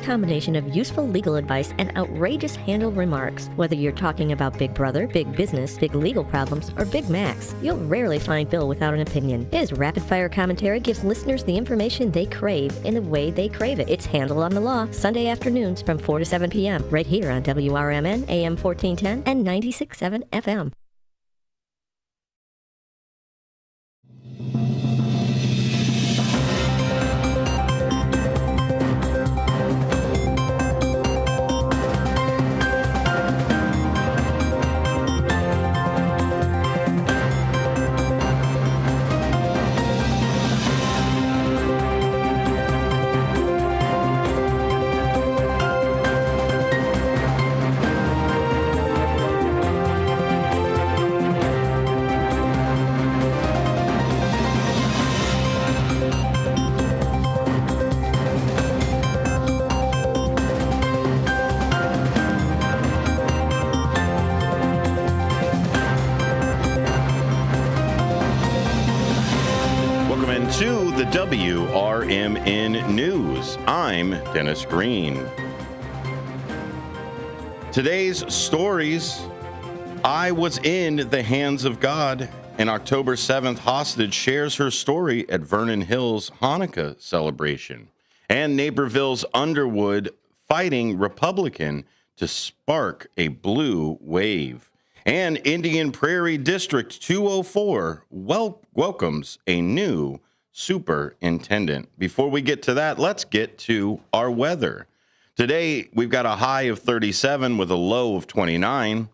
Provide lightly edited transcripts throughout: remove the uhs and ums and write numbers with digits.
combination of useful legal advice and outrageous handle remarks. Whether you're talking about Big Brother, big business, big legal problems, or Big Macs, you'll rarely find Bill without an opinion. His rapid-fire commentary gives listeners the information they crave in the way they crave it. It's Handle on the Law, Sunday afternoons from 4 to 7 p.m. right here on WRMN, AM 1410 and 96.7 FM. To the WRMN News. I'm Dennis Green. Today's stories: I was in the hands of God. An October 7th hostage shares her story at Vernon Hills Hanukkah celebration. And Naperville's Underwood fighting Republican to spark a blue wave. And Indian Prairie District 204 welcomes a new superintendent. Before we get to that, let's get to our weather. Today, we've got a high of 37 with a low of 29.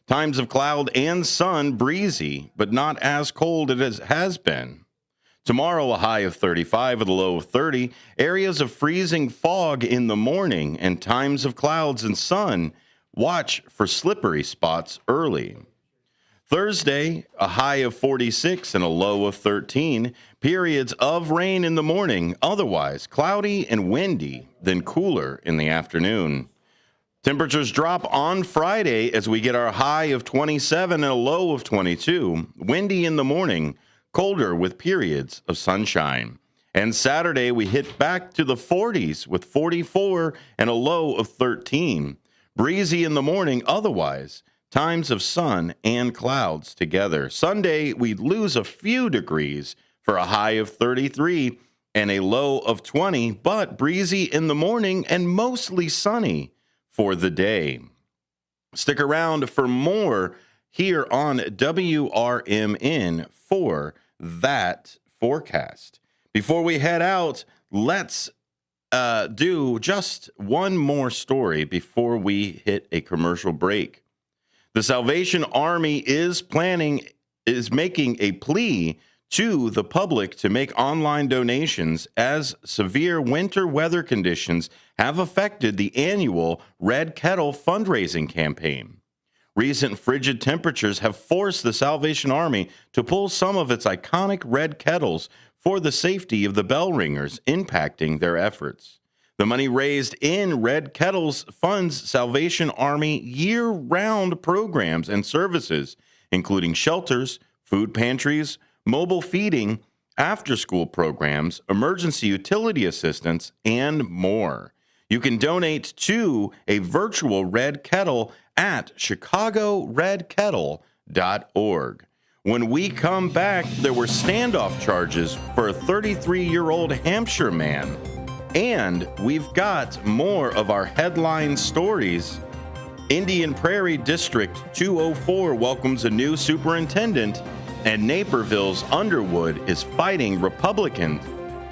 Times of cloud and sun, breezy, but not as cold as it has been. Tomorrow, a high of 35 with a low of 30. Areas of freezing fog in the morning and times of clouds and sun. Watch for slippery spots early. Thursday, a high of 46 and a low of 13. Periods of rain in the morning, otherwise cloudy and windy, then cooler in the afternoon. Temperatures drop on Friday as we get our high of 27 and a low of 22. Windy in the morning, colder with periods of sunshine. And Saturday, we hit back to the 40s with 44 and a low of 13. Breezy in the morning, otherwise times of sun and clouds together. Sunday, we lose a few degrees for a high of 33 and a low of 20, but breezy in the morning and mostly sunny for the day. Stick around for more here on WRMN for that forecast. Before we head out, let's do just one more story before we hit a commercial break. The Salvation Army is making a plea to the public to make online donations as severe winter weather conditions have affected the annual Red Kettle fundraising campaign. Recent frigid temperatures have forced the Salvation Army to pull some of its iconic red kettles for the safety of the bell ringers, impacting their efforts. The money raised in Red Kettles funds Salvation Army year-round programs and services, including shelters, food pantries, mobile feeding, after-school programs, emergency utility assistance, and more. You can donate to a virtual Red Kettle at chicagoredkettle.org. When we come back, there were standoff charges for a 33-year-old Hampshire man. And we've got more of our headline stories. Indian Prairie District 204 welcomes a new superintendent, and Naperville's Underwood is fighting Republicans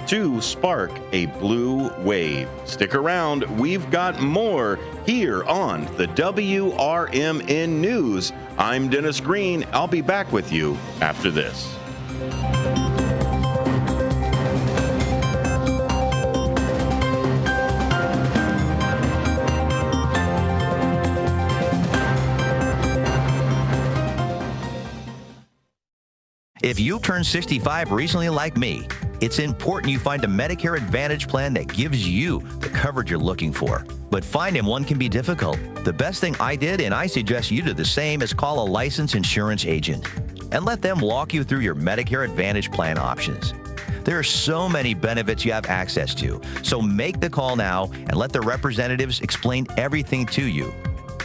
to spark a blue wave. Stick around. We've got more here on the WRMN News. I'm Dennis Green. I'll be back with you after this. If you turned 65 recently like me, it's important you find a Medicare Advantage plan that gives you the coverage you're looking for. But finding one can be difficult. The best thing I did, and I suggest you do the same, is call a licensed insurance agent and let them walk you through your Medicare Advantage plan options. There are so many benefits you have access to. So make the call now and let the representatives explain everything to you.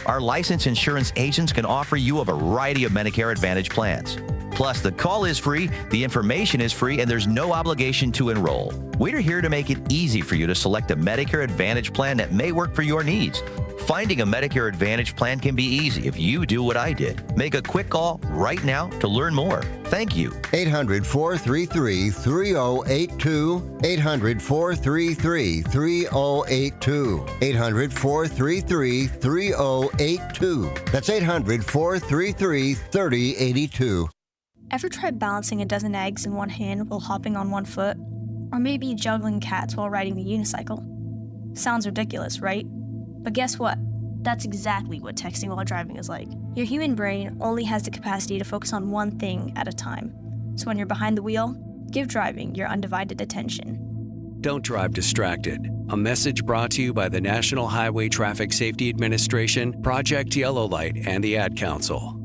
Our licensed insurance agents can offer you a variety of Medicare Advantage plans. Plus, the call is free, the information is free, and there's no obligation to enroll. We're here to make it easy for you to select a Medicare Advantage plan that may work for your needs. Finding a Medicare Advantage plan can be easy if you do what I did. Make a quick call right now to learn more. Thank you. 800-433-3082. 800-433-3082. 800-433-3082. That's 800-433-3082. Ever tried balancing a dozen eggs in one hand while hopping on one foot? Or maybe juggling cats while riding the unicycle? Sounds ridiculous, right? But guess what? That's exactly what texting while driving is like. Your human brain only has the capacity to focus on one thing at a time. So when you're behind the wheel, give driving your undivided attention. Don't drive distracted. A message brought to you by the National Highway Traffic Safety Administration, Project Yellow Light, and the Ad Council.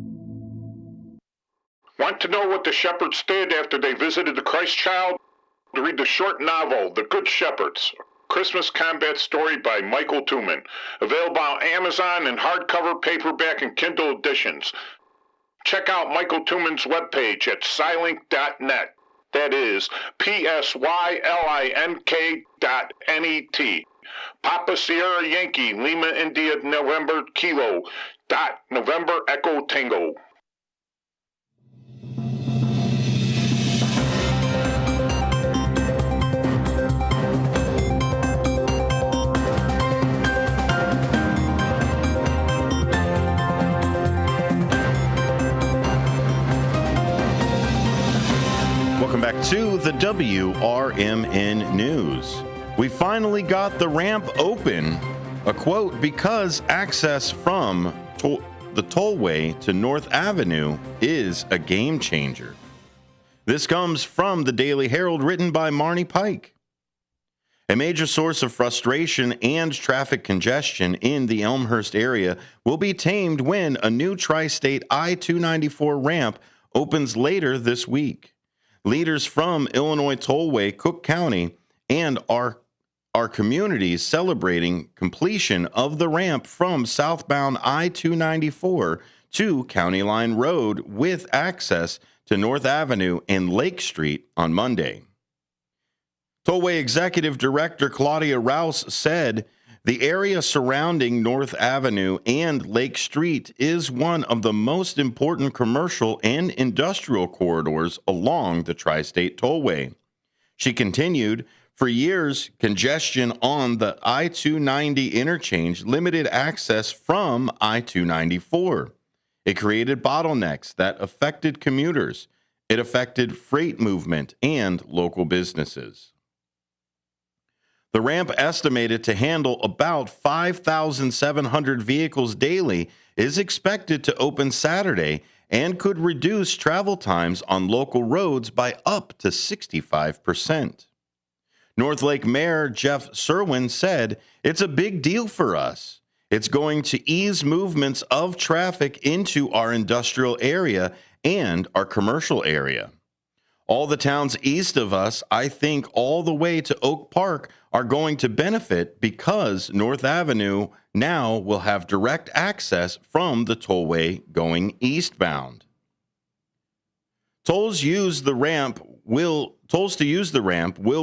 Want to know what the shepherds did after they visited the Christ child? Read the short novel, The Good Shepherds, Christmas combat story by Michael Tooman. Available on Amazon in hardcover, paperback, and Kindle editions. Check out Michael Tooman's webpage at Scilink.net. That is PSYLINK.net. Papa Sierra Yankee, Lima India November Kilo, November Echo Tango. Welcome back to the WRMN News. We finally got the ramp open, a quote, because access from the tollway to North Avenue is a game changer. This comes from the Daily Herald, written by Marnie Pike. A major source of frustration and traffic congestion in the Elmhurst area will be tamed when a new tri-state I-294 ramp opens later this week. Leaders from Illinois Tollway, Cook County, and our communities celebrating completion of the ramp from southbound I-294 to County Line Road with access to North Avenue and Lake Street on Monday. Tollway Executive Director Claudia Rouse said, "The area surrounding North Avenue and Lake Street is one of the most important commercial and industrial corridors along the Tri-State Tollway." She continued, "For years, congestion on the I-290 interchange limited access from I-294. It created bottlenecks that affected commuters. It affected freight movement and local businesses." The ramp, estimated to handle about 5,700 vehicles daily, is expected to open Saturday and could reduce travel times on local roads by up to 65%. Northlake Mayor Jeff Serwin said, "It's a big deal for us. It's going to ease movements of traffic into our industrial area and our commercial area. All the towns east of us, I think all the way to Oak Park, are going to benefit because North Avenue now will have direct access from the tollway going eastbound. Tolls to use the ramp will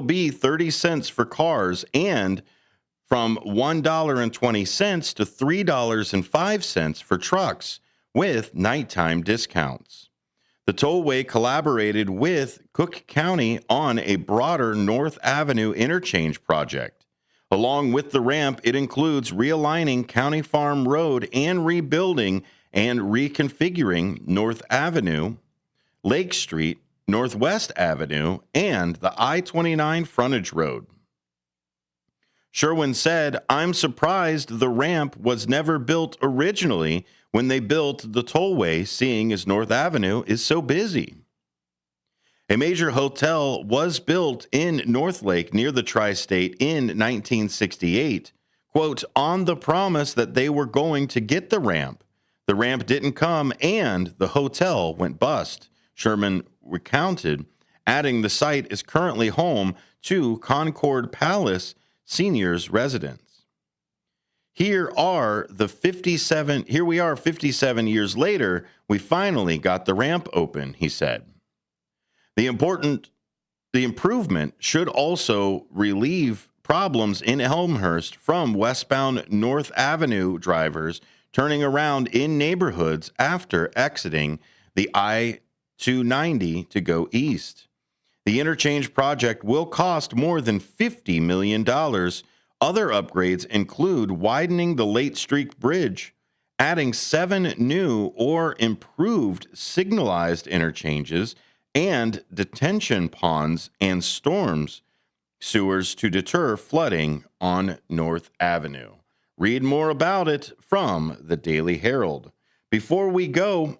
be 30 cents for cars and from $1.20 to $3.05 for trucks with nighttime discounts. The tollway collaborated with Cook County on a broader North Avenue interchange project. Along with the ramp, it includes realigning County Farm Road and rebuilding and reconfiguring North Avenue, Lake Street, Northwest Avenue, and the I-29 frontage road. Sherwin said, "I'm surprised the ramp was never built originally when they built the tollway, seeing as North Avenue is so busy." A major hotel was built in Northlake near the Tri-State in 1968, quote, "on the promise that they were going to get the ramp. The ramp didn't come and the hotel went bust," Sherman recounted adding the site is currently home to Concord Palace Seniors Residence. Here we are 57 years later, we finally got the ramp open, he said. The improvement should also relieve problems in Elmhurst from westbound North Avenue drivers turning around in neighborhoods after exiting the I-290 to go east. The interchange project will cost more than $50 million. Other upgrades include widening the Late Streak Bridge, adding 7 new or improved signalized interchanges, and detention ponds and storms sewers to deter flooding on North Avenue. Read more about it from the Daily Herald. Before we go,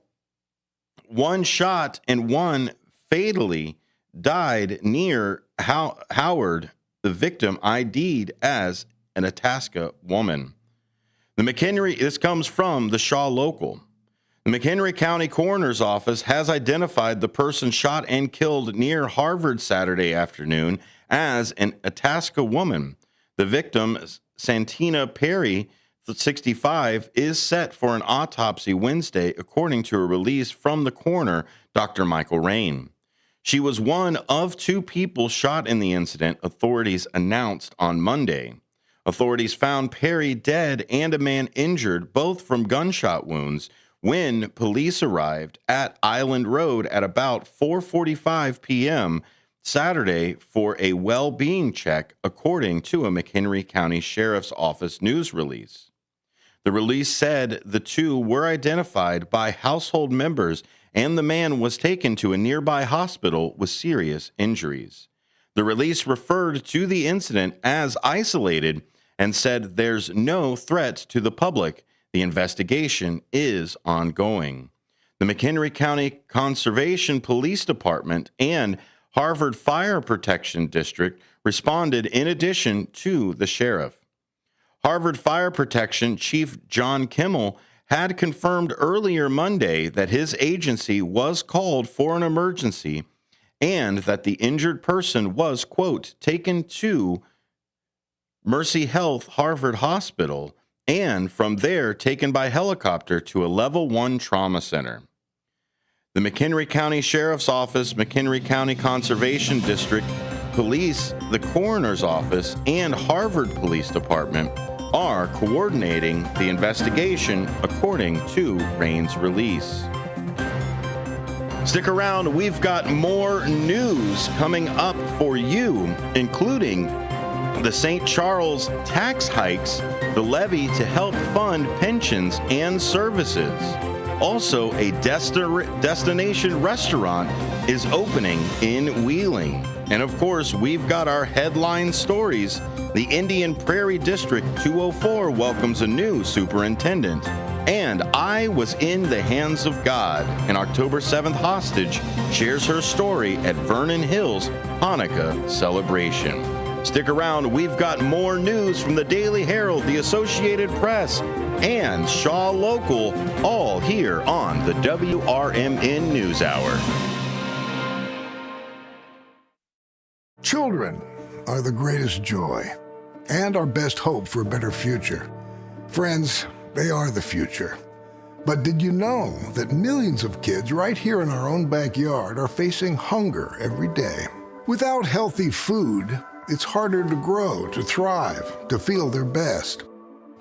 1 shot and 1 fatally died near Howard, the victim ID'd as an Itasca woman. This comes from the Shaw Local. The McHenry County Coroner's Office has identified the person shot and killed near Harvard Saturday afternoon as an Itasca woman. The victim, Santina Perry, 65, is set for an autopsy Wednesday, according to a release from the coroner, Dr. Michael Rain. She was one of 2 people shot in the incident, authorities announced on Monday. Authorities found Perry dead and a man injured, both from gunshot wounds, when police arrived at Island Road at about 4:45 p.m. Saturday for a well-being check, according to a McHenry County Sheriff's Office news release. The release said the 2 were identified by household members and the man was taken to a nearby hospital with serious injuries. The release referred to the incident as isolated and said there's no threat to the public. The investigation is ongoing. The McHenry County Conservation Police Department and Harvard Fire Protection District responded in addition to the sheriff. Harvard Fire Protection Chief John Kimmel had confirmed earlier Monday that his agency was called for an emergency and that the injured person was, quote, taken to Mercy Health Harvard Hospital and from there taken by helicopter to a level 1 trauma center. The McHenry County Sheriff's Office, McHenry County Conservation District, Police, the Coroner's Office, and Harvard Police Department are coordinating the investigation, according to Rain's release. Stick around, we've got more news coming up for you, including the St. Charles tax hikes, the levy to help fund pensions and services. Also, a destination restaurant is opening in Wheeling. And of course, we've got our headline stories. The Indian Prairie District 204 welcomes a new superintendent. And I was in the hands of God. An October 7th hostage shares her story at Vernon Hills Hanukkah celebration. Stick around, we've got more news from the Daily Herald, the Associated Press, and Shaw Local, all here on the WRMN News Hour. Children are the greatest joy and our best hope for a better future. Friends, they are the future. But did you know that millions of kids right here in our own backyard are facing hunger every day? Without healthy food, it's harder to grow, to thrive, to feel their best.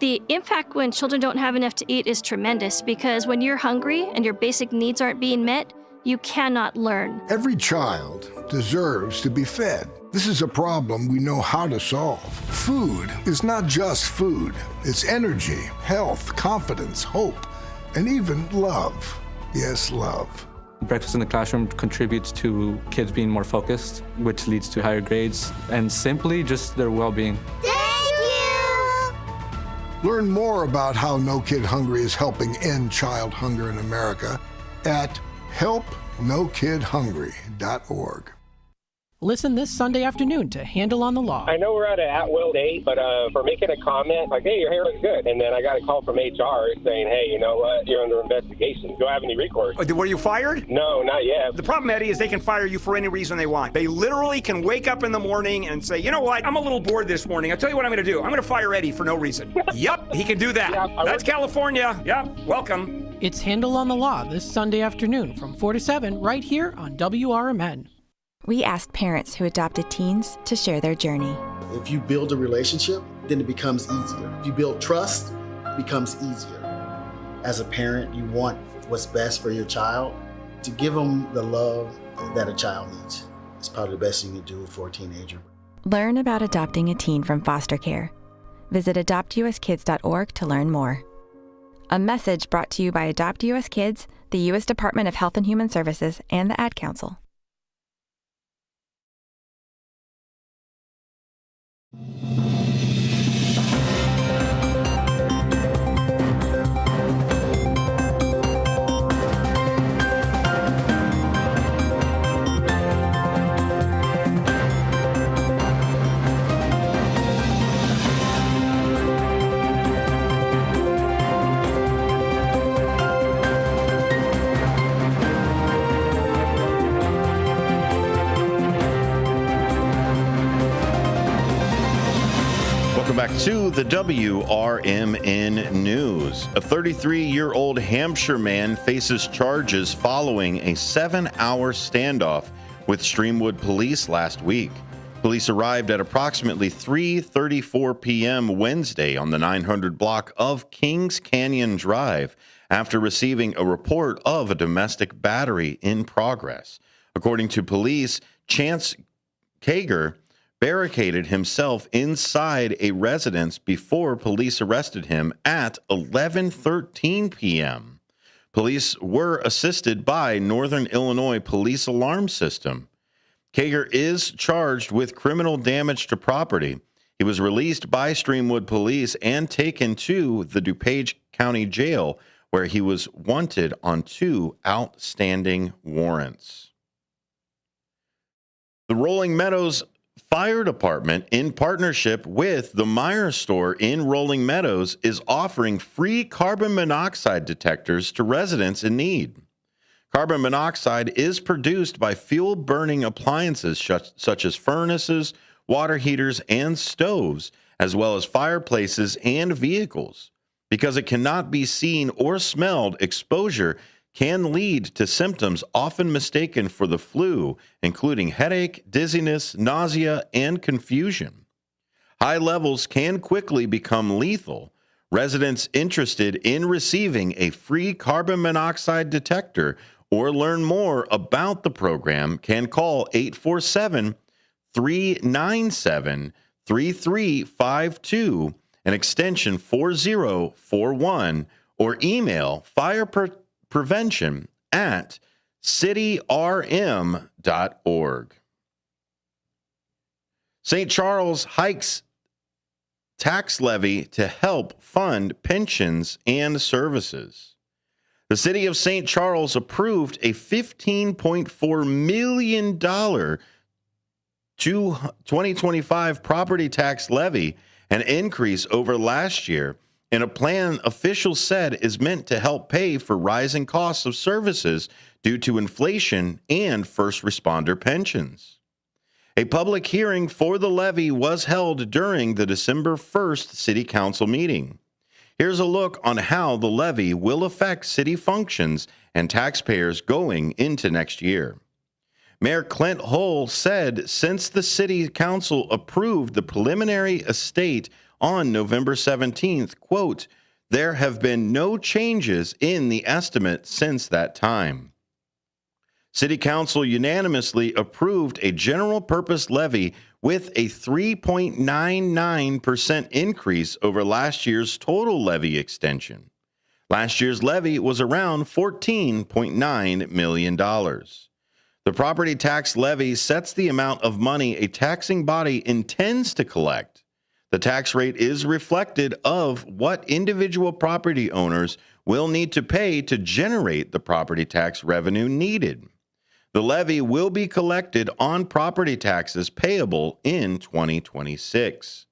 The impact when children don't have enough to eat is tremendous because when you're hungry and your basic needs aren't being met, you cannot learn. Every child deserves to be fed. This is a problem we know how to solve. Food is not just food. It's energy, health, confidence, hope, and even love. Yes, love. Breakfast in the classroom contributes to kids being more focused, which leads to higher grades, and simply just their well-being. Thank you! Learn more about how No Kid Hungry is helping end child hunger in America at helpnokidhungry.org. Listen this Sunday afternoon to Handle on the Law. I know we're at an at-will date, but for making a comment, like, hey, your hair looks good. And then I got a call from HR saying, hey, you know what, you're under investigation. Do I have any recourse? Were you fired? No, not yet. The problem, Eddie, is they can fire you for any reason they want. They literally can wake up in the morning and say, you know what, I'm a little bored this morning. I'll tell you what I'm going to do. I'm going to fire Eddie for no reason. Yep, he can do that. Yeah, that's California. Yep, welcome. It's Handle on the Law this Sunday afternoon from 4 to 7 right here on WRMN. We asked parents who adopted teens to share their journey. If you build a relationship, then it becomes easier. If you build trust, it becomes easier. As a parent, you want what's best for your child. To give them the love that a child needs is probably the best thing you can do for a teenager. Learn about adopting a teen from foster care. Visit adoptuskids.org to learn more. A message brought to you by Adopt US Kids, the U.S. Department of Health and Human Services, and the Ad Council. Welcome back to the WRMN News. A 33-year-old Hampshire man faces charges following a 7-hour standoff with Streamwood police last week. Police arrived at approximately 3:34 p.m. Wednesday on the 900 block of Kings Canyon Drive after receiving a report of a domestic battery in progress. According to police, Chance Kager barricaded himself inside a residence before police arrested him at 11:13 p.m. Police were assisted by Northern Illinois Police Alarm System. Kager is charged with criminal damage to property. He was released by Streamwood Police and taken to the DuPage County Jail, where he was wanted on 2 outstanding warrants. The Rolling Meadows Fire Department, in partnership with the Meijer store in Rolling Meadows, is offering free carbon monoxide detectors to residents in need. Carbon monoxide is produced by fuel-burning appliances such as furnaces, water heaters, and stoves, as well as fireplaces and vehicles. Because it cannot be seen or smelled, exposure can lead to symptoms often mistaken for the flu, including headache, dizziness, nausea, and confusion. High levels can quickly become lethal. Residents interested in receiving a free carbon monoxide detector or learn more about the program can call 847-397-3352 and extension 4041 or email fireprevention@cityrm.org. St. Charles hikes tax levy to help fund pensions and services. The city of St. Charles approved a $15.4 million 2025 property tax levy, an increase over last year, in a plan officials said is meant to help pay for rising costs of services due to inflation and first responder pensions. A public hearing for the levy was held during the December 1st City Council meeting. Here's a look on how the levy will affect city functions and taxpayers going into next year. Mayor Clint Hull said since the City Council approved the preliminary estate on November 17th, quote, there have been no changes in the estimate since that time. City Council unanimously approved a general purpose levy with a 3.99% increase over last year's total levy extension. Last year's levy was around $14.9 million. The property tax levy sets the amount of money a taxing body intends to collect. The tax rate is reflected of what individual property owners will need to pay to generate the property tax revenue needed. The levy will be collected on property taxes payable in 2026.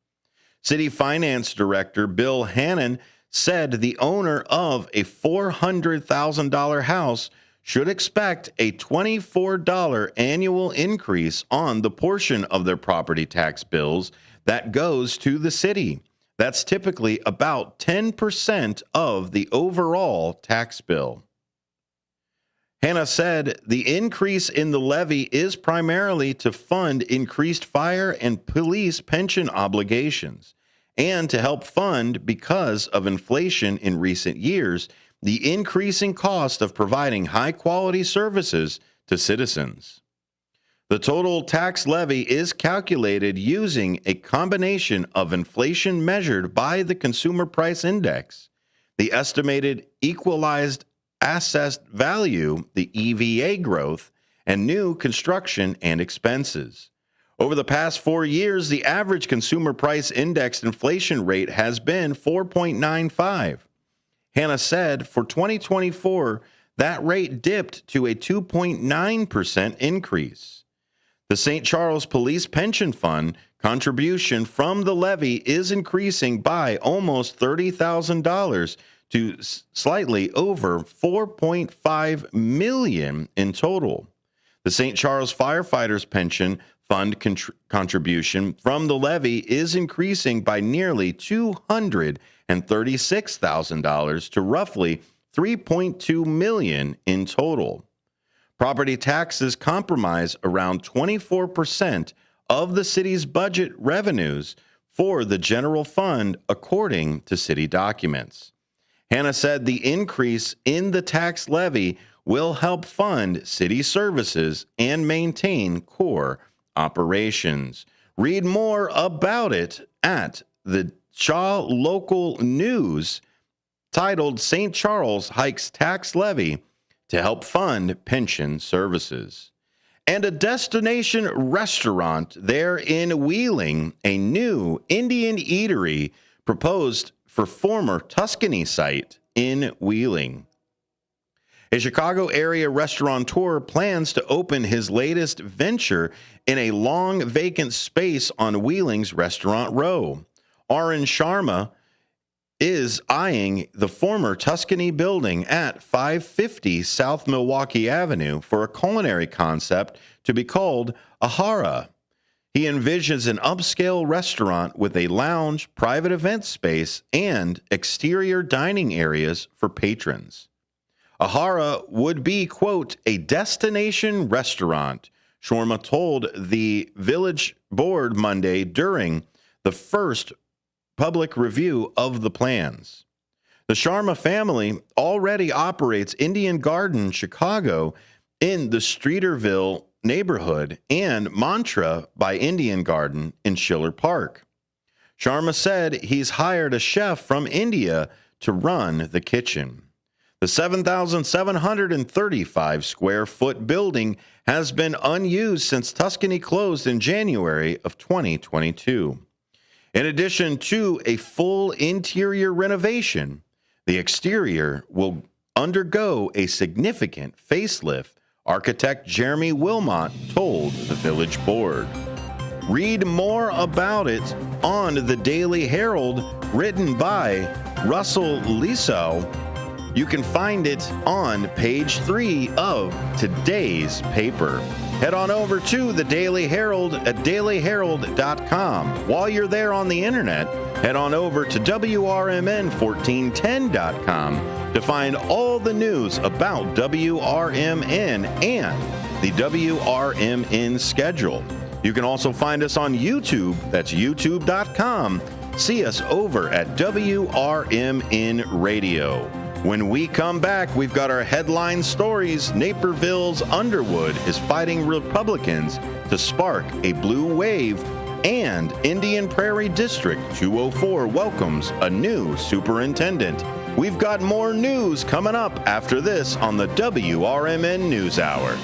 City Finance Director Bill Hannon said the owner of a $400,000 house should expect a $24 annual increase on the portion of their property tax bills that goes to the city. That's typically about 10% of the overall tax bill. Hannah said the increase in the levy is primarily to fund increased fire and police pension obligations and to help fund, because of inflation in recent years, the increasing cost of providing high-quality services to citizens. The total tax levy is calculated using a combination of inflation measured by the Consumer Price Index, the estimated equalized assessed value, the EVA growth, and new construction and expenses. Over the past 4 years, the average Consumer Price Index inflation rate has been 4.95. Hannah said for 2024, that rate dipped to a 2.9% increase. The St. Charles Police Pension Fund contribution from the levy is increasing by almost $30,000 to slightly over $4.5 million in total. The St. Charles Firefighters Pension Fund contribution from the levy is increasing by nearly $236,000 to roughly $3.2 million in total. Property taxes comprise around 24% of the city's budget revenues for the general fund, according to city documents. Hannah said the increase in the tax levy will help fund city services and maintain core operations. Read more about it at the Shaw Local News, titled St. Charles Hikes Tax Levy to Help Fund Pension Services. And a destination restaurant there in Wheeling, a new Indian eatery proposed for former Tuscany site in Wheeling. A Chicago area restaurateur plans to open his latest venture in a long vacant space on Wheeling's Restaurant Row. Arun Sharma is eyeing the former Tuscany building at 550 South Milwaukee Avenue for a culinary concept to be called Ahara. He envisions an upscale restaurant with a lounge, private event space, and exterior dining areas for patrons. Ahara would be, quote, a destination restaurant, Sharma told the Village Board Monday during the first public review of the plans. The Sharma family already operates Indian Garden Chicago in the Streeterville neighborhood and Mantra by Indian Garden in Schiller Park. Sharma said he's hired a chef from India to run the kitchen. The 7,735 square foot building has been unused since Tuscany closed in January of 2022. In addition to a full interior renovation, the exterior will undergo a significant facelift, architect Jeremy Wilmot told the Village Board. Read more about it on the Daily Herald, written by Russell Liso. You can find it on page 3 of today's paper. Head on over to the Daily Herald at dailyherald.com. While you're there on the internet, head on over to WRMN1410.com to find all the news about WRMN and the WRMN schedule. You can also find us on YouTube. That's youtube.com. See us over at WRMN Radio. When we come back, we've got our headline stories. Naperville's Underwood is fighting Republicans to spark a blue wave, and Indian Prairie District 204 welcomes a new superintendent. We've got more news coming up after this on the WRMN News Hour.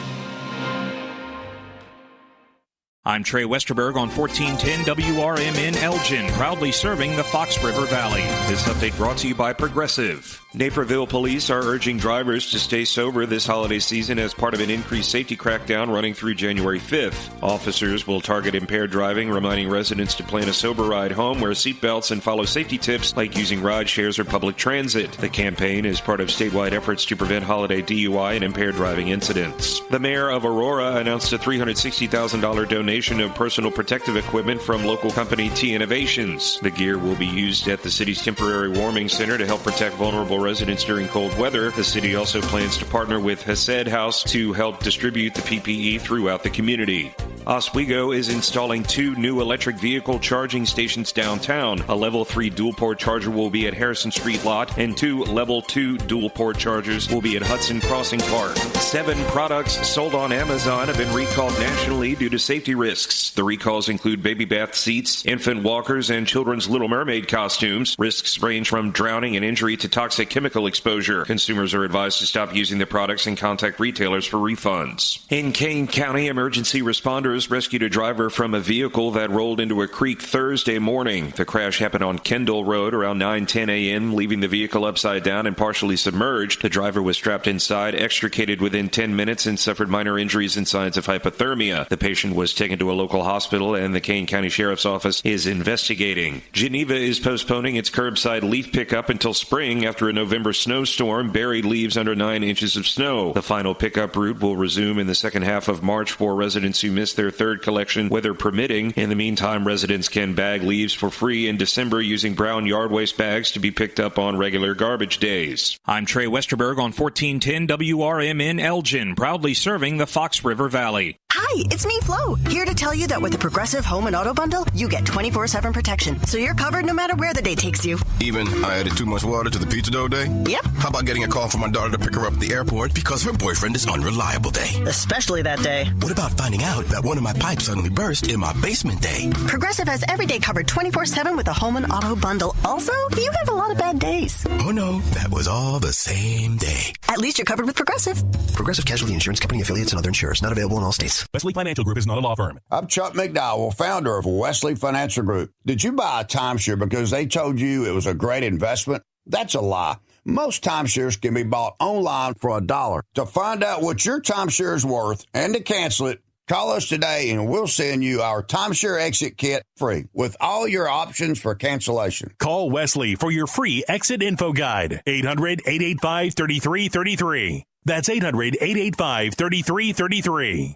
I'm Trey Westerberg on 1410 WRMN Elgin, proudly serving the Fox River Valley. This update brought to you by Progressive. Naperville police are urging drivers to stay sober this holiday season as part of an increased safety crackdown running through January 5th. Officers will target impaired driving, reminding residents to plan a sober ride home, wear seatbelts, and follow safety tips like using ride shares or public transit. The campaign is part of statewide efforts to prevent holiday DUI and impaired driving incidents. The mayor of Aurora announced a $360,000 donation of personal protective equipment from local company T Innovations. The gear will be used at the city's temporary warming center to help protect vulnerable residents during cold weather. The city also plans to partner with Hesed House to help distribute the PPE throughout the community. Oswego is installing 2 new electric vehicle charging stations downtown. A level 3 dual-port charger will be at Harrison Street lot, and 2 level 2 dual-port chargers will be at Hudson Crossing Park. 7 products sold on Amazon have been recalled nationally due to safety risks. The recalls include baby bath seats, infant walkers, and children's Little Mermaid costumes. Risks range from drowning and injury to toxic chemical exposure. Consumers are advised to stop using the products and contact retailers for refunds. In Kane County, emergency responders rescued a driver from a vehicle that rolled into a creek Thursday morning. The crash happened on Kendall Road around 9:10 a.m., leaving the vehicle upside down and partially submerged. The driver was strapped inside, extricated within 10 minutes, and suffered minor injuries and signs of hypothermia. The patient was taken to a local hospital, and the Kane County Sheriff's Office is investigating. Geneva is postponing its curbside leaf pickup until spring after a November snowstorm buried leaves under 9 inches of snow. The final pickup route will resume in the second half of March for residents who missed their third collection, weather permitting. In the meantime, residents can bag leaves for free in December using brown yard waste bags to be picked up on regular garbage days. I'm Trey Westerberg on 1410 WRMN Elgin, proudly serving the Fox River Valley. Hi, it's me, Flo, here to tell you that with the Progressive Home and Auto Bundle, you get 24/7 protection, so you're covered no matter where the day takes you. Even I added too much water to the pizza dough day? Yep. How about getting a call from my daughter to pick her up at the airport because her boyfriend is unreliable day? Especially that day. What about finding out that one of my pipes suddenly burst in my basement day? Progressive has every day covered 24/7 with the Home and Auto Bundle. Also, you have a lot of bad days. Oh no, that was all the same day. At least you're covered with Progressive. Progressive Casualty Insurance Company, affiliates, and other insurers. Not available in all states. Wesley Financial Group is not a law firm. I'm Chuck McDowell, founder of Wesley Financial Group. Did you buy a timeshare because they told you it was a great investment? That's a lie. Most timeshares can be bought online for $1. To find out what your timeshare is worth and to cancel it, call us today and we'll send you our timeshare exit kit free with all your options for cancellation. Call Wesley for your free exit info guide. 800-885-3333. That's 800-885-3333.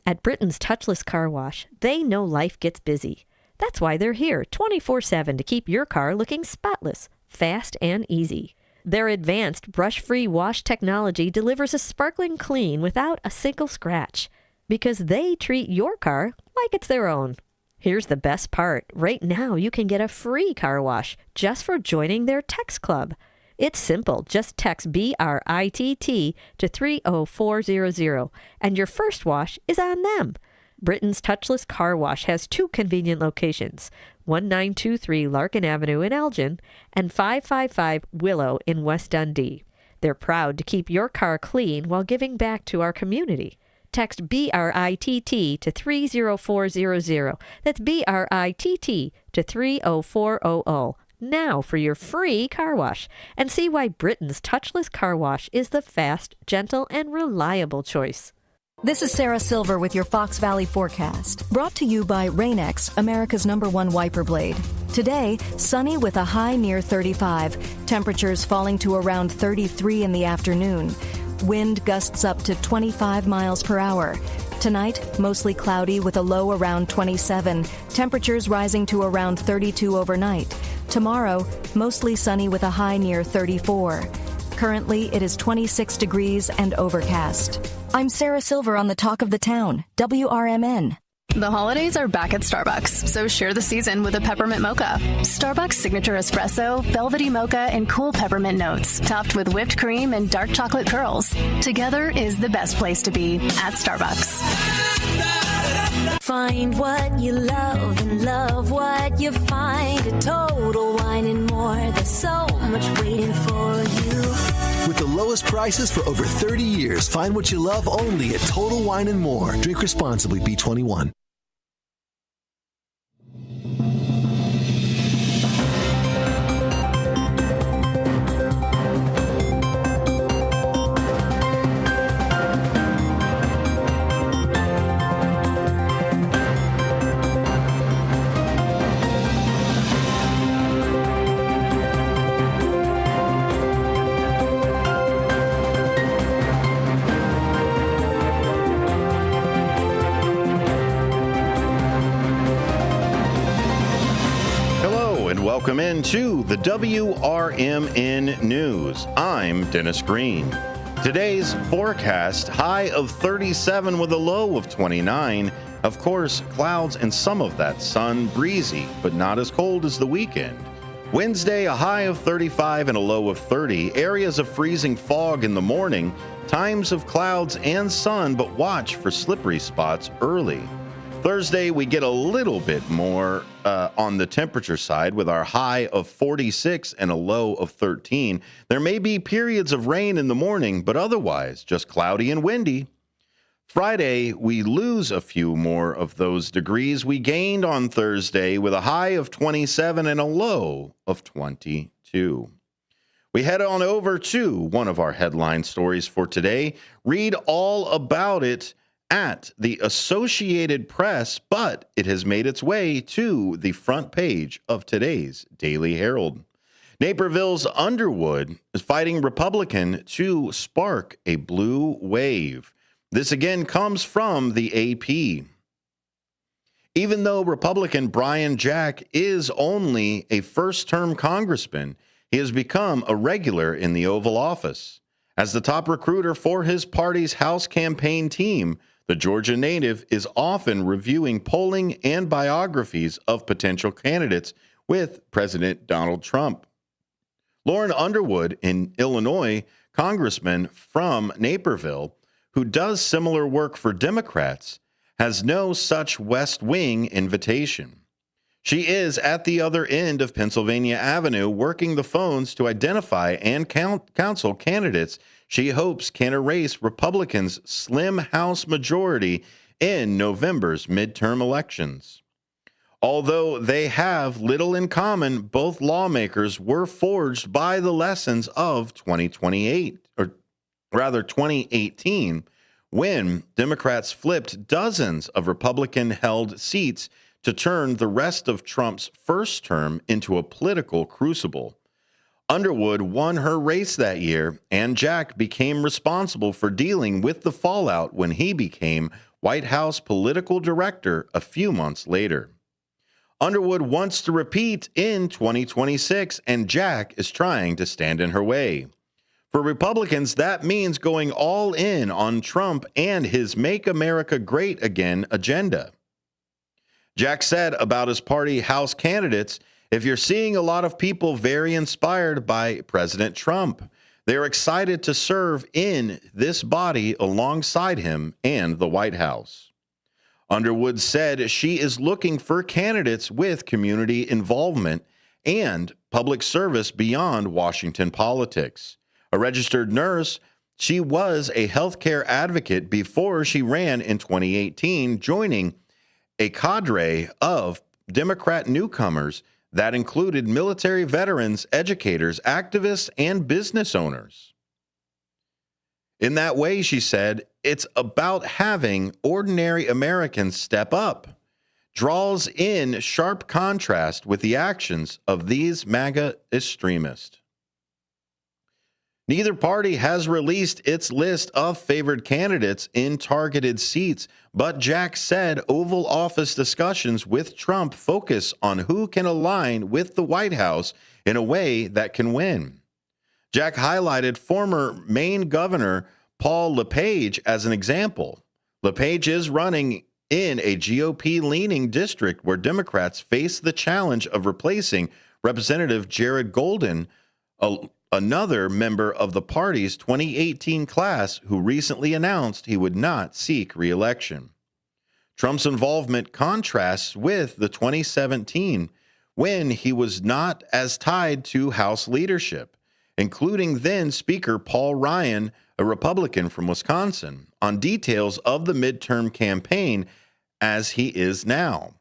At Britain's Touchless Car Wash, they know life gets busy. That's why they're here 24/7 to keep your car looking spotless, fast, and easy. Their advanced brush-free wash technology delivers a sparkling clean without a single scratch, because they treat your car like it's their own. Here's the best part. Right now, you can get a free car wash just for joining their text club. It's simple. Just text BRITT to 30400, and your first wash is on them. Britain's Touchless Car Wash has 2 convenient locations, 1923 Larkin Avenue in Elgin and 555 Willow in West Dundee. They're proud to keep your car clean while giving back to our community. Text BRITT to 30400. That's BRITT to 30400. Now for your free car wash, and see why Britain's Touchless Car Wash is the fast, gentle, and reliable choice. This is Sarah Silver with your Fox Valley forecast, brought to you by Rain-X, America's #1 wiper blade. Today, sunny with a high near 35, temperatures falling to around 33 in the afternoon. Wind gusts up to 25 miles per hour. Tonight, mostly cloudy with a low around 27, temperatures rising to around 32 overnight. Tomorrow, mostly sunny with a high near 34. Currently, it is 26 degrees and overcast. I'm Sarah Silver on the Talk of the Town, WRMN. The holidays are back at Starbucks, so share the season with a peppermint mocha. Starbucks signature espresso, velvety mocha, and cool peppermint notes, topped with whipped cream and dark chocolate curls. Together is the best place to be at Starbucks. Find what you love and love what you find at Total Wine and More. There's so much waiting for you. With the lowest prices for over 30 years, find what you love only at Total Wine and More. Drink responsibly, B21. Welcome into the WRMN News. I'm Dennis Green. Today's forecast, high of 37 with a low of 29. Of course, clouds and some of that sun, breezy, but not as cold as the weekend. Wednesday, a high of 35 and a low of 30. Areas of freezing fog in the morning. Times of clouds and sun, but watch for slippery spots early. Thursday, we get a little bit more on the temperature side with our high of 46 and a low of 13. There may be periods of rain in the morning, but otherwise just cloudy and windy. Friday, we lose a few more of those degrees we gained on Thursday with a high of 27 and a low of 22. We head on over to one of our headline stories for today. Read all about it at the Associated Press, but it has made its way to the front page of today's Daily Herald. Naperville's Underwood is fighting Republican to spark a blue wave. This again comes from the AP. Even though Republican Brian Jack is only a first-term congressman, he has become a regular in the Oval Office. As the top recruiter for his party's House campaign team, the Georgia native is often reviewing polling and biographies of potential candidates with President Donald Trump. Lauren Underwood, an Illinois congressman from Naperville, who does similar work for Democrats, has no such West Wing invitation. She is at the other end of Pennsylvania Avenue working the phones to identify and counsel candidates she hopes can erase Republicans' slim House majority in November's midterm elections. Although they have little in common, both lawmakers were forged by the lessons of 2018, when Democrats flipped dozens of Republican-held seats to turn the rest of Trump's first term into a political crucible. Underwood won her race that year, and Jack became responsible for dealing with the fallout when he became White House political director a few months later. Underwood wants to repeat in 2026, and Jack is trying to stand in her way. For Republicans, that means going all in on Trump and his Make America Great Again agenda. Jack said about his party House candidates, "If you're seeing a lot of people very inspired by President Trump, they're excited to serve in this body alongside him and the White House." Underwood said she is looking for candidates with community involvement and public service beyond Washington politics. A registered nurse, she was a healthcare advocate before she ran in 2018, joining a cadre of Democrat newcomers that included military veterans, educators, activists, and business owners. In that way, she said, it's about having ordinary Americans step up, draws in sharp contrast with the actions of these MAGA extremists. Neither party has released its list of favored candidates in targeted seats, but Jack said Oval Office discussions with Trump focus on who can align with the White House in a way that can win. Jack highlighted former Maine Governor Paul LePage as an example. LePage is running in a GOP-leaning district where Democrats face the challenge of replacing Representative Jared Golden, another member of the party's 2018 class who recently announced he would not seek re-election. Trump's involvement contrasts with the 2017 when he was not as tied to House leadership, including then Speaker Paul Ryan, a Republican from Wisconsin, on details of the midterm campaign as he is now.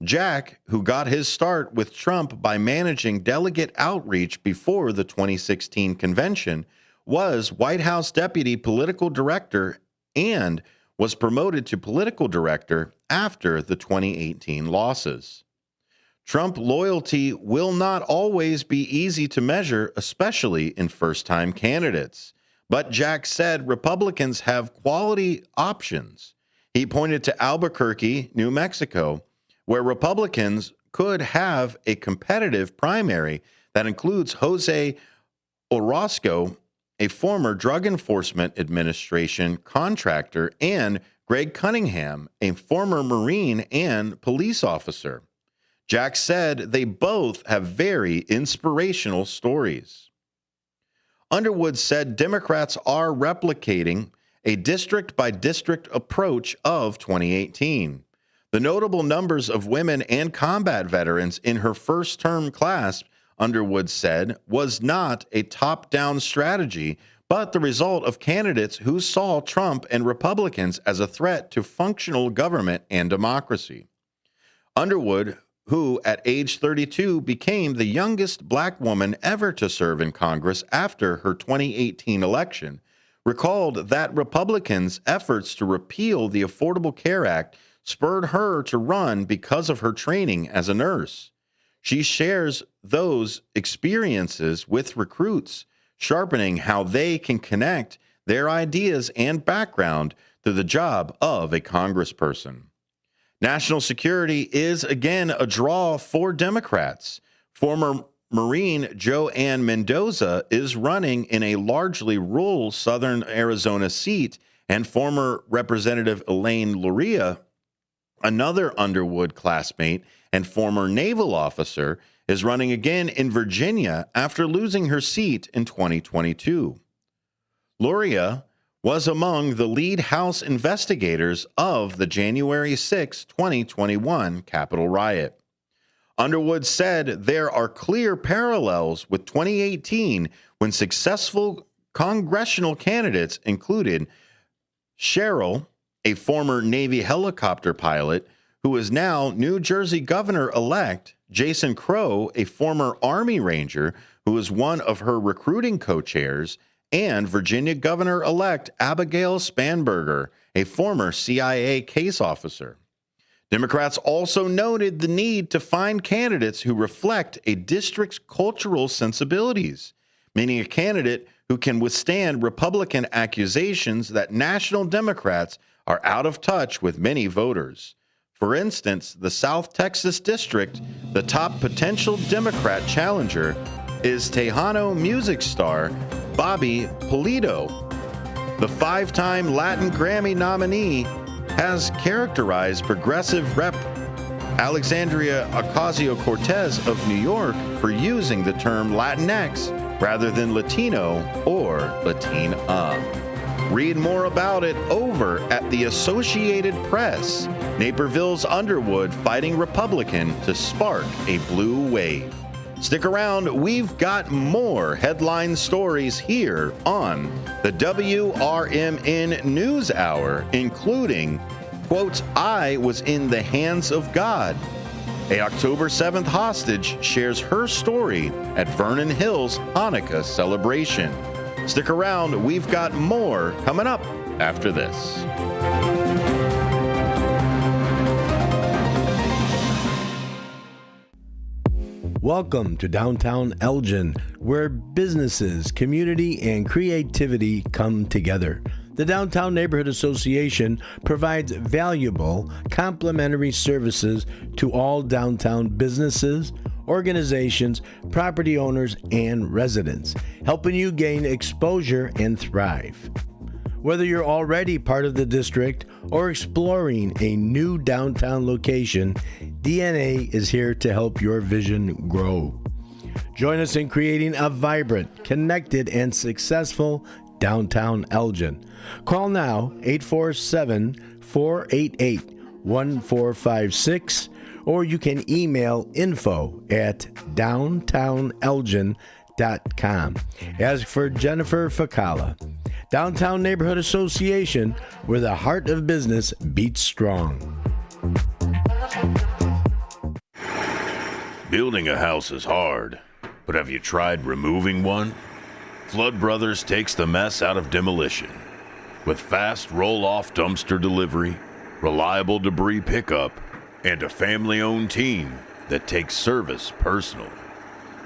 Jack, who got his start with Trump by managing delegate outreach before the 2016 convention, was White House Deputy Political Director and was promoted to Political Director after the 2018 losses. Trump loyalty will not always be easy to measure, especially in first-time candidates. But Jack said Republicans have quality options. He pointed to Albuquerque, New Mexico, where Republicans could have a competitive primary that includes Jose Orozco, a former Drug Enforcement Administration contractor, and Greg Cunningham, a former Marine and police officer. Jack said they both have very inspirational stories. Underwood said Democrats are replicating a district-by-district approach of 2018. The notable numbers of women and combat veterans in her first-term class, Underwood said, was not a top-down strategy, but the result of candidates who saw Trump and Republicans as a threat to functional government and democracy. Underwood, who at age 32 became the youngest black woman ever to serve in Congress after her 2018 election, recalled that Republicans' efforts to repeal the Affordable Care Act spurred her to run because of her training as a nurse. She shares those experiences with recruits, sharpening how they can connect their ideas and background to the job of a congressperson. National security is again a draw for Democrats. Former Marine Joanne Mendoza is running in a largely rural southern Arizona seat, and former Representative Elaine Luria, another Underwood classmate and former naval officer, is running again in Virginia after losing her seat in 2022. Luria was among the lead House investigators of the January 6, 2021 Capitol riot. Underwood said there are clear parallels with 2018 when successful congressional candidates included Cheryl, a former Navy helicopter pilot who is now New Jersey governor-elect, Jason Crow, a former Army Ranger who is one of her recruiting co-chairs, and Virginia Governor-elect Abigail Spanberger, a former CIA case officer. Democrats also noted the need to find candidates who reflect a district's cultural sensibilities, meaning a candidate who can withstand Republican accusations that national Democrats are out of touch with many voters. For instance, the South Texas district, the top potential Democrat challenger is Tejano music star Bobby Pulido. The five-time Latin Grammy nominee has characterized progressive rep Alexandria Ocasio-Cortez of New York for using the term Latinx rather than Latino or Latina. Read more about it over at the Associated Press. Naperville's Underwood fighting Republican to spark a blue wave. Stick around, we've got more headline stories here on the WRMN News Hour, including, quote, I was in the hands of God. A October 7th hostage shares her story at Vernon Hills Hanukkah celebration. Stick around, we've got more coming up after this. Welcome to downtown Elgin, where businesses, community, and creativity come together. The Downtown Neighborhood Association provides valuable, complimentary services to all downtown businesses, organizations, property owners, and residents, helping you gain exposure and thrive. Whether you're already part of the district or exploring a new downtown location, DNA is here to help your vision grow. Join us in creating a vibrant, connected, and successful downtown Elgin. Call now 847-488-1456, or you can email info@downtownelgin.com. As for Jennifer Facala, Downtown Neighborhood Association, where the heart of business beats strong. Building a house is hard, but have you tried removing one? Flood Brothers takes the mess out of demolition. With fast roll-off dumpster delivery, reliable debris pickup, and a family-owned team that takes service personally.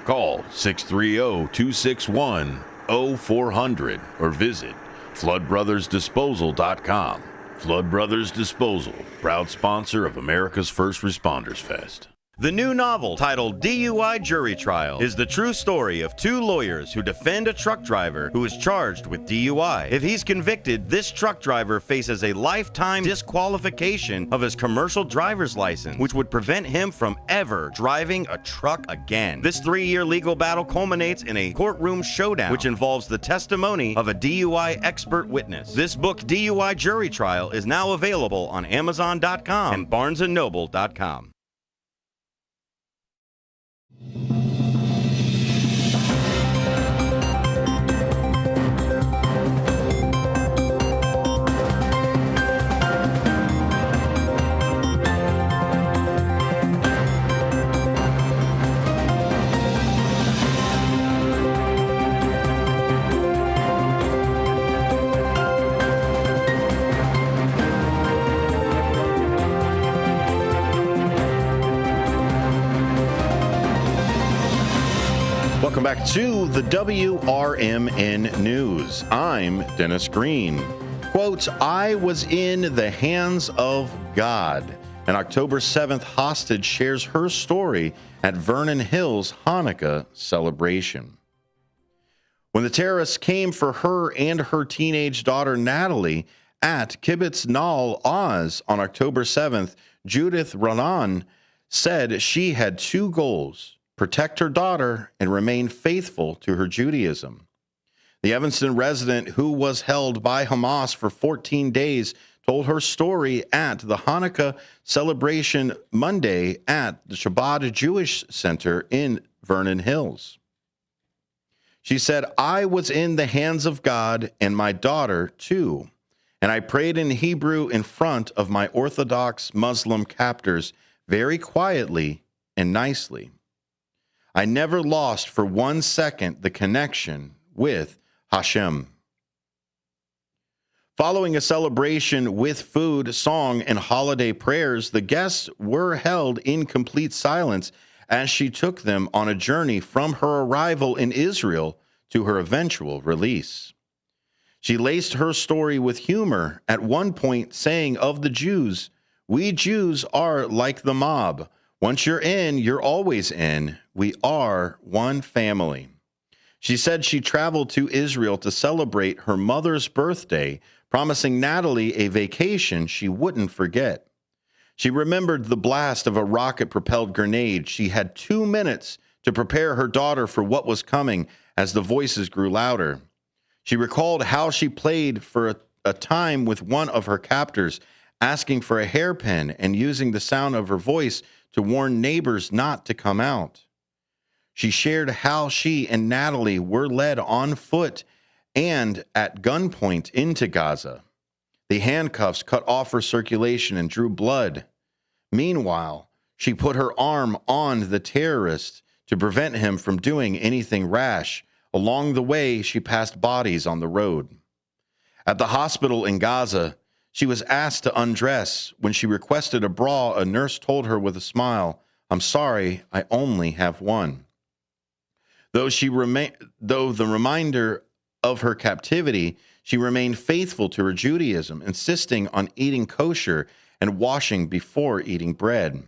Call 630-261-0400 or visit floodbrothersdisposal.com. Flood Brothers Disposal, proud sponsor of America's First Responders Fest. The new novel, titled DUI Jury Trial, is the true story of two lawyers who defend a truck driver who is charged with DUI. If he's convicted, this truck driver faces a lifetime disqualification of his commercial driver's license, which would prevent him from ever driving a truck again. This 3-year legal battle culminates in a courtroom showdown, which involves the testimony of a DUI expert witness. This book, DUI Jury Trial, is now available on Amazon.com and BarnesandNoble.com. Welcome back to the WRMN News. I'm Dennis Green. Quote, I was in the hands of God. An October 7th hostage shares her story at Vernon Hills Hanukkah celebration. When the terrorists came for her and her teenage daughter Natalie at Kibbutz Nal Oz on October 7th, Judith Ronan said she had two goals: protect her daughter and remain faithful to her Judaism. The Evanston resident, who was held by Hamas for 14 days, told her story at the Hanukkah celebration Monday at the Chabad Jewish Center in Vernon Hills. She said, I was in the hands of God and my daughter too, and I prayed in Hebrew in front of my Orthodox Muslim captors very quietly and nicely. I never lost for 1 second the connection with Hashem. Following a celebration with food, song, and holiday prayers, the guests were held in complete silence as she took them on a journey from her arrival in Israel to her eventual release. She laced her story with humor, at one point saying of the Jews, we Jews are like the mob. Once you're in, you're always in. We are one family. She said she traveled to Israel to celebrate her mother's birthday, promising Natalie a vacation she wouldn't forget. She remembered the blast of a rocket-propelled grenade. She had 2 minutes to prepare her daughter for what was coming as the voices grew louder. She recalled how she played for a time with one of her captors, asking for a hairpin and using the sound of her voice to warn neighbors not to come out. She shared how she and Natalie were led on foot and at gunpoint into Gaza. The handcuffs cut off her circulation and drew blood. Meanwhile, she put her arm on the terrorist to prevent him from doing anything rash. Along the way, she passed bodies on the road. At the hospital in Gaza, she was asked to undress. When she requested a bra, a nurse told her with a smile, I'm sorry, I only have one. Though the reminder of her captivity, she remained faithful to her Judaism, insisting on eating kosher and washing before eating bread.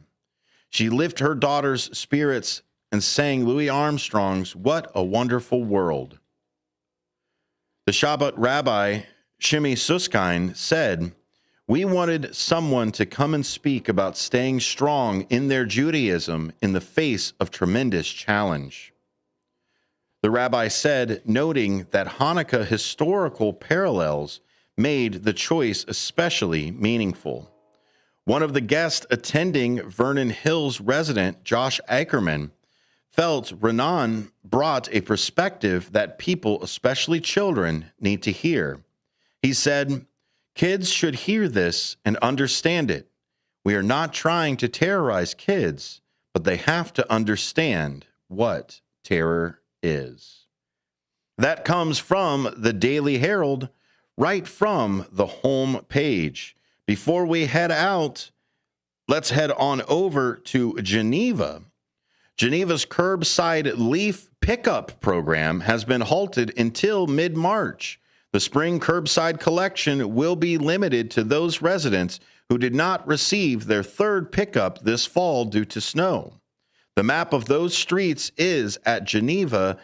She lifted her daughter's spirits and sang Louis Armstrong's What a Wonderful World. The Shabbat rabbi, Shimi Susskind, said, we wanted someone to come and speak about staying strong in their Judaism in the face of tremendous challenge. The rabbi said, noting that Hanukkah historical parallels made the choice especially meaningful. One of the guests attending Vernon Hills resident, Josh Ackerman, felt Renan brought a perspective that people, especially children, need to hear. He said, kids should hear this and understand it. We are not trying to terrorize kids, but they have to understand what terror is. That comes from the Daily Herald, right from the home page. Before we head out, let's head on over to Geneva. Geneva's curbside leaf pickup program has been halted until mid-March. The spring curbside collection will be limited to those residents who did not receive their third pickup this fall due to snow. The map of those streets is at geneva.l.us.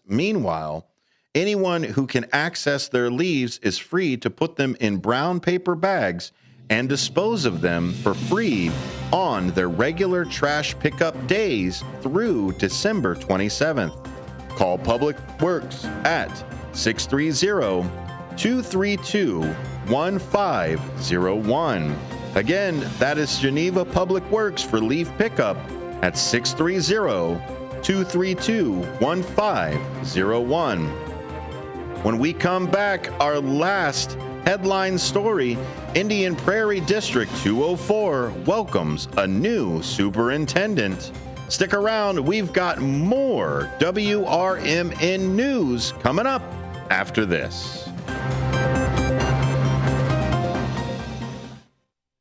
Meanwhile, anyone who can access their leaves is free to put them in brown paper bags and dispose of them for free on their regular trash pickup days through December 27th. Call Public Works at 630-232-1501. Again, that is Geneva Public Works for leaf pickup at 630-232-1501. When we come back, our last headline story, Indian Prairie District 204 welcomes a new superintendent. Stick around, we've got more WRMN news coming up after this.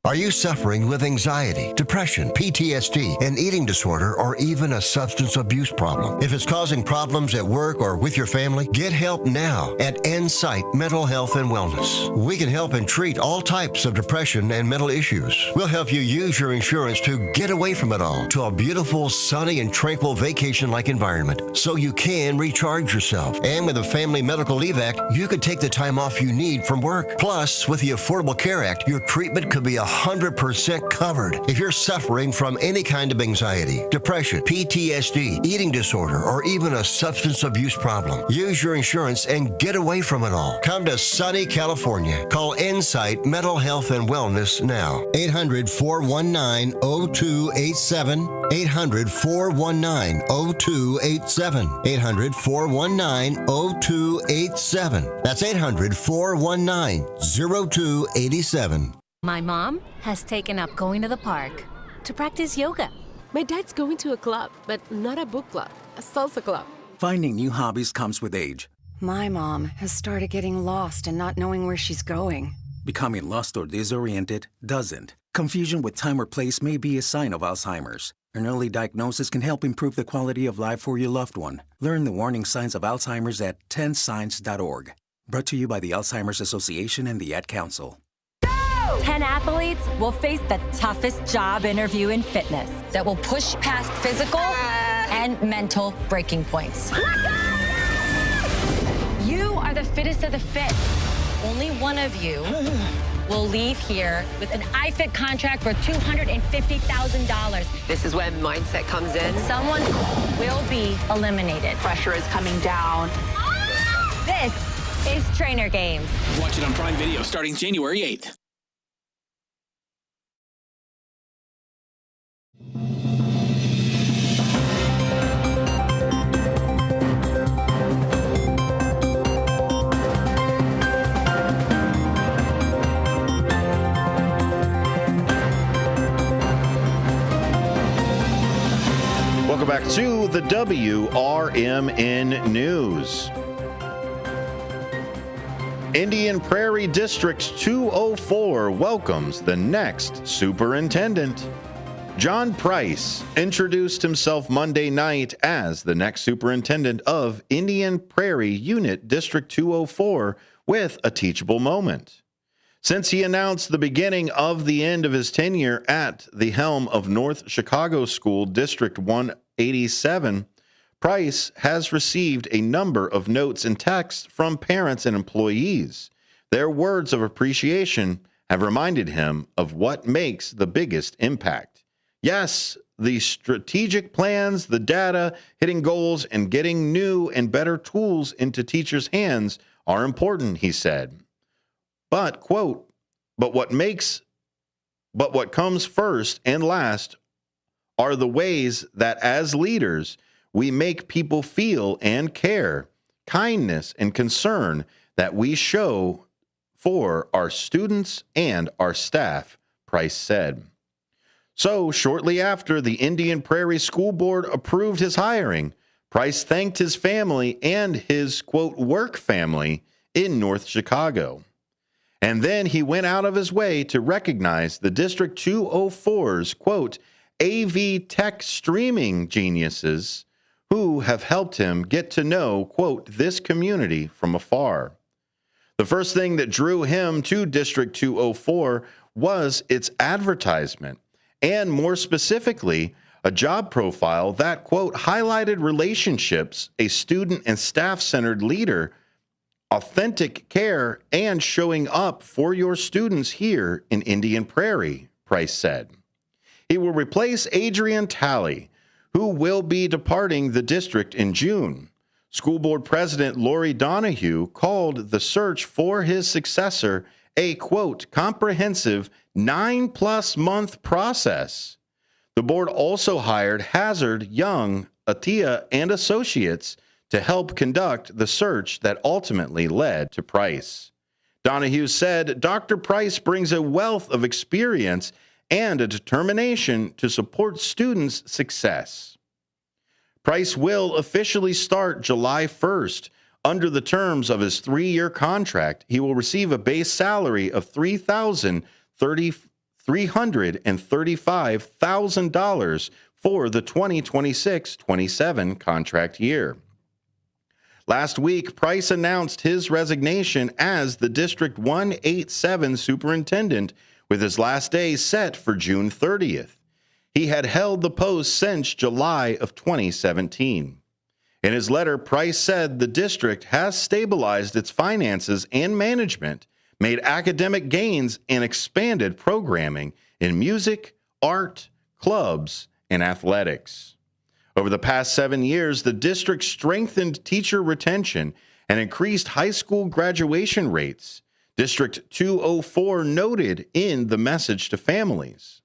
Are you suffering with anxiety, depression, PTSD, an eating disorder, or even a substance abuse problem? If it's causing problems at work or with your family, get help now at Insight Mental Health and Wellness. We can help and treat all types of depression and mental issues. We'll help you use your insurance to get away from it all to a beautiful, sunny, and tranquil vacation-like environment so you can recharge yourself. And with the Family Medical Leave Act, you could take the time off you need from work. Plus, with the Affordable Care Act, your treatment could be 100% covered. If you're suffering from any kind of anxiety, depression, PTSD, eating disorder, or even a substance abuse problem, use your insurance and get away from it all. Come to sunny California. Call Insight Mental Health and Wellness now. 800-419-0287. 800-419-0287. 800-419-0287. That's 800-419-0287. My mom has taken up going to the park to practice yoga. My dad's going to a club, but not a book club, a salsa club. Finding new hobbies comes with age. My mom has started getting lost and not knowing where she's going. Becoming lost or disoriented doesn't. Confusion with time or place may be a sign of Alzheimer's. An early diagnosis can help improve the quality of life for your loved one. Learn the warning signs of Alzheimer's at 10signs.org. Brought to you by the Alzheimer's Association and the Ad Council. 10 athletes will face the toughest job interview in fitness that will push past physical and mental breaking points. You are the fittest of the fit. Only one of you will leave here with an iFit contract for $250,000. This is when mindset comes in. Someone will be eliminated. Pressure is coming down. This is Trainer Games. Watch it on Prime Video starting January 8th. Welcome back to the WRMN News. Indian Prairie District 204 welcomes the next superintendent. John Price introduced himself Monday night as the next superintendent of Indian Prairie Unit District 204 with a teachable moment. Since he announced the beginning of the end of his tenure at the helm of North Chicago School District 187, Price has received a number of notes and texts from parents and employees. Their words of appreciation have reminded him of what makes the biggest impact. Yes, the strategic plans, the data, hitting goals, and getting new and better tools into teachers' hands are important, he said. But, quote, but what comes first and last are the ways that as leaders, we make people feel and care, kindness and concern that we show for our students and our staff, Price said. So, shortly after the Indian Prairie School Board approved his hiring, Price thanked his family and his, quote, work family in North Chicago. And then he went out of his way to recognize the District 204's, quote, AV tech streaming geniuses who have helped him get to know, quote, this community from afar. The The first thing that drew him to District 204 was its advertisement, and more specifically, a job profile that, quote, highlighted relationships, a student and staff-centered leader, authentic care, and showing up for your students here in Indian Prairie, Price said. He will replace Adrian Talley, who will be departing the district in June. School Board President Lori Donahue called the search for his successor a, quote, comprehensive 9+ month process. The board also hired Hazard, Young, Atia, and Associates to help conduct the search that ultimately led to Price. Donahue said Dr. Price brings a wealth of experience and a determination to support students' success. Price will officially start July 1st. Under the terms of his 3-year contract, he will receive a base salary of $335,000 for the 2026-27 contract year. Last week, Price announced his resignation as the District 187 superintendent, with his last day set for June 30th. He had held the post since July of 2017. In his letter, Price said the district has stabilized its finances and management, made academic gains, and expanded programming in music, art, clubs, and athletics. Over the past 7 years, the district strengthened teacher retention and increased high school graduation rates, District 204 noted in the message to families.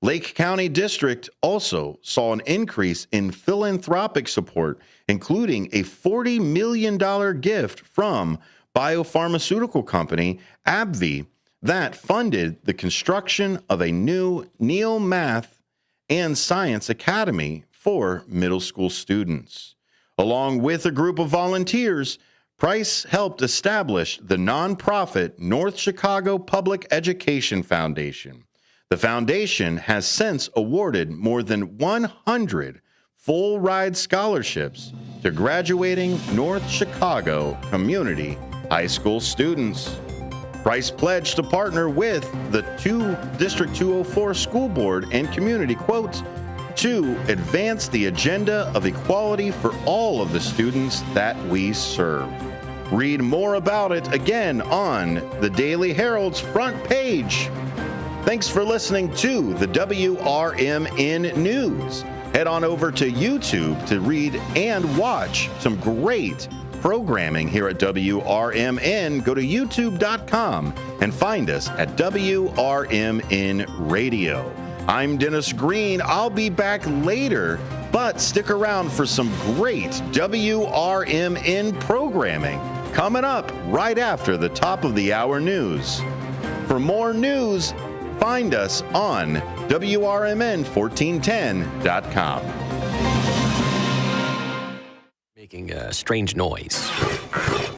Lake County District also saw an increase in philanthropic support, including a $40 million gift from biopharmaceutical company AbbVie that funded the construction of a new Neal Math and Science Academy for middle school students. Along with a group of volunteers, Price helped establish the nonprofit North Chicago Public Education Foundation. The foundation has since awarded more than 100 full-ride scholarships to graduating North Chicago community high school students. Price pledged to partner with the District 204 School Board and community, quote, to advance the agenda of equality for all of the students that we serve. Read more about it again on the Daily Herald's front page. Thanks for listening to the WRMN News. Head on over to YouTube to read and watch some great programming here at WRMN. Go to youtube.com and find us at WRMN Radio. I'm Dennis Green. I'll be back later, but stick around for some great WRMN programming coming up right after the top of the hour news. For more news, find us on WRMN1410.com. Making a strange noise.